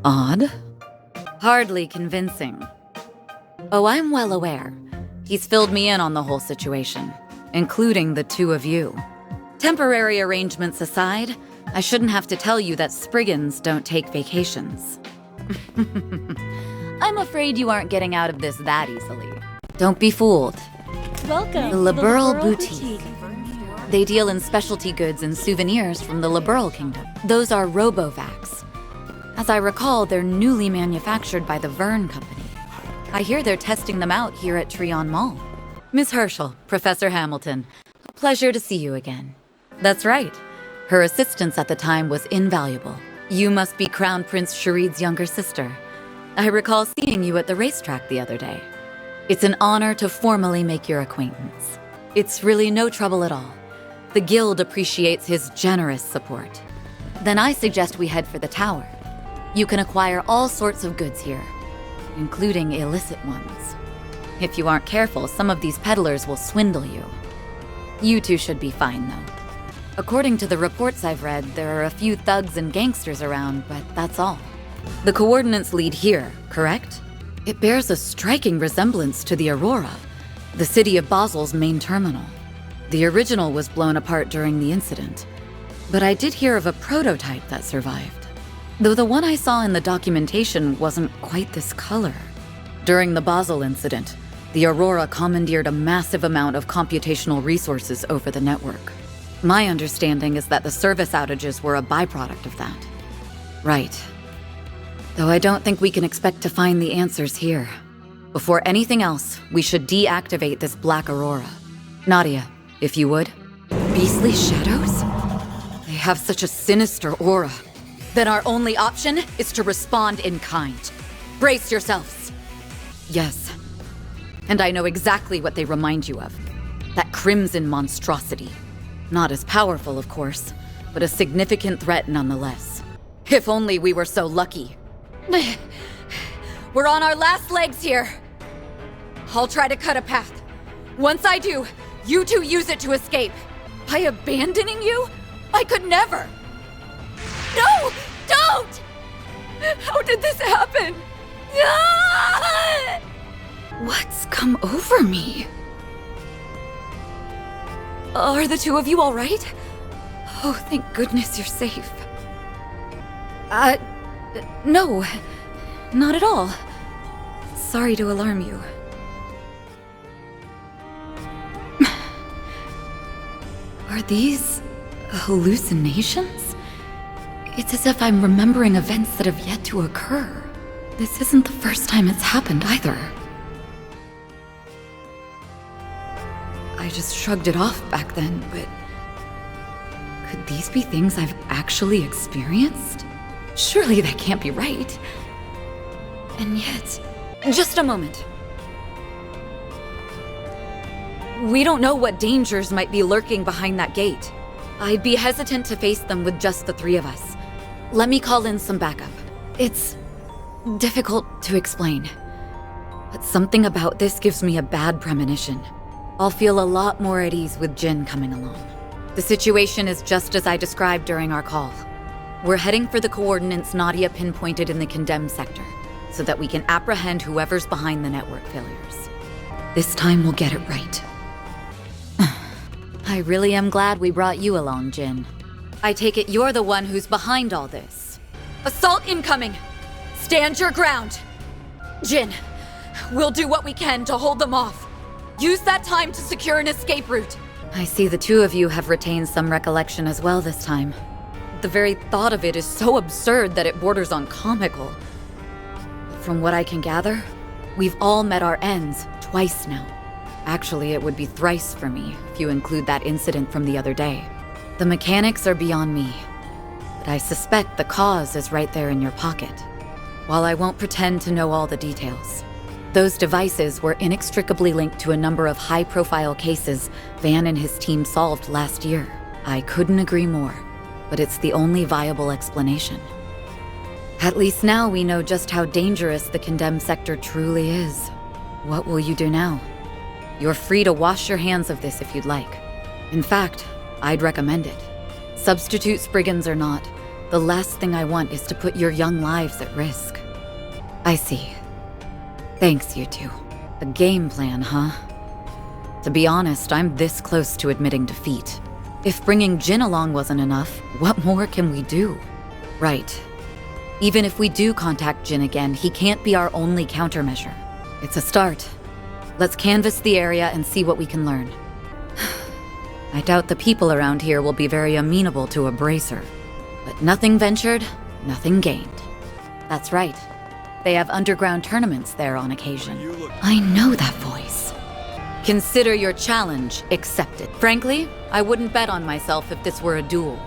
Odd? Hardly convincing. Oh, I'm well aware. He's filled me in on the whole situation, including the two of you. Temporary arrangements aside, I shouldn't have to tell you that Spriggans don't take vacations. I'm afraid you aren't getting out of this that easily. Don't be fooled. Welcome The Liberal Boutique. They deal in specialty goods and souvenirs from the Liberal Kingdom. Those are Robovacs. As I recall, they're newly manufactured by the Verne Company. I hear they're testing them out here at Trion Mall. Miss Herschel, Professor Hamilton, a pleasure to see you again. That's right. Her assistance at the time was invaluable. You must be Crown Prince Sharid's younger sister. I recall seeing you at the racetrack the other day. It's an honor to formally make your acquaintance. It's really no trouble at all. The Guild appreciates his generous support. Then I suggest we head for the tower. You can acquire all sorts of goods here, including illicit ones. If you aren't careful, some of these peddlers will swindle you. You two should be fine, though. According to the reports I've read, there are a few thugs and gangsters around, but that's all. The coordinates lead here, correct? It bears a striking resemblance to the Aurora, the city of Basel's main terminal. The original was blown apart during the incident, but I did hear of a prototype that survived. Though the one I saw in the documentation wasn't quite this color. During the Basel incident, the Aurora commandeered a massive amount of computational resources over the network. My understanding is that the service outages were a byproduct of that. Right. Though I don't think we can expect to find the answers here. Before anything else, we should deactivate this Black Aurora. Nadia, if you would. Beastly shadows? They have such a sinister aura. Then our only option is to respond in kind. Brace yourselves. Yes. And I know exactly what they remind you of. That crimson monstrosity. Not as powerful, of course, but a significant threat nonetheless. If only we were so lucky. We're on our last legs here. I'll try to cut a path. Once I do, you two use it to escape. By abandoning you? I could never! No! Don't! How did this happen? Ah! What's come over me? Are the two of you all right? Oh, thank goodness you're safe. No. Not at all. Sorry to alarm you. Are these hallucinations? It's as if I'm remembering events that have yet to occur. This isn't the first time it's happened either. I just shrugged it off back then, but could these be things I've actually experienced? Surely that can't be right. And yet... Just a moment. We don't know what dangers might be lurking behind that gate. I'd be hesitant to face them with just the three of us. Let me call in some backup. It's difficult to explain, but something about this gives me a bad premonition. I'll feel a lot more at ease with Jin coming along. The situation is just as I described during our call. We're heading for the coordinates Nadia pinpointed in the condemned sector, so that we can apprehend whoever's behind the network failures. This time we'll get it right. I really am glad we brought you along, Jin. I take it you're the one who's behind all this. Assault incoming! Stand your ground! Jin, we'll do what we can to hold them off. Use that time to secure an escape route. I see the two of you have retained some recollection as well this time. The very thought of it is so absurd that it borders on comical. From what I can gather, we've all met our ends twice now. Actually, it would be thrice for me if you include that incident from the other day. The mechanics are beyond me, but I suspect the cause is right there in your pocket. While I won't pretend to know all the details, those devices were inextricably linked to a number of high-profile cases Van and his team solved last year. I couldn't agree more, but it's the only viable explanation. At least now we know just how dangerous the condemned sector truly is. What will you do now? You're free to wash your hands of this if you'd like. In fact, I'd recommend it. Substitute Spriggans or not, The last thing I want is to put your young lives at risk. I see. Thanks, you two. A game plan, huh? To be honest, I'm this close to admitting defeat. If bringing Jin along wasn't enough, what more can we do? Right. Even if we do contact Jin again, he can't be our only countermeasure. It's a start. Let's canvass the area and see what we can learn. I doubt the people around here will be very amenable to a bracer. But nothing ventured, nothing gained. That's right. They have underground tournaments there on occasion. I know that voice. Consider your challenge accepted. Frankly, I wouldn't bet on myself if this were a duel.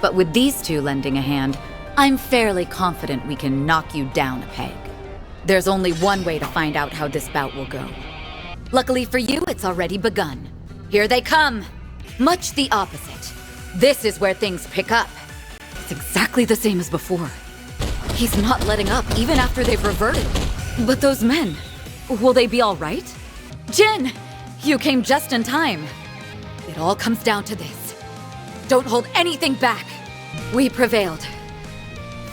But with these two lending a hand, I'm fairly confident we can knock you down a peg. There's only one way to find out how this bout will go. Luckily for you, it's already begun. Here they come! Much the opposite. This is where things pick up. It's exactly the same as before. He's not letting up, even after they've reverted. But those men, will they be all right? Jin! You came just in time. It all comes down to this. Don't hold anything back. We prevailed.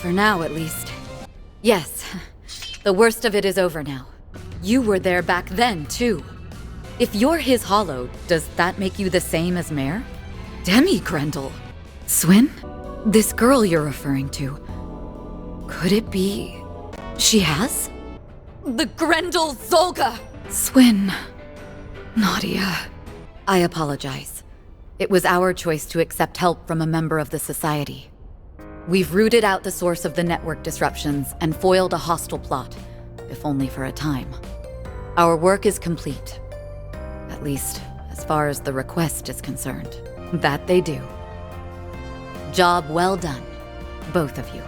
For now, at least. Yes, the worst of it is over now. You were there back then, too. If you're his hollow, does that make you the same as Mare? Demi Grendel. Swin? This girl you're referring to. Could it be... she has? The Grendel Zolga! Swin. Nadia. I apologize. It was our choice to accept help from a member of the Society. We've rooted out the source of the network disruptions and foiled a hostile plot, if only for a time. Our work is complete. At least, as far as the request is concerned. That they do. Job well done, both of you.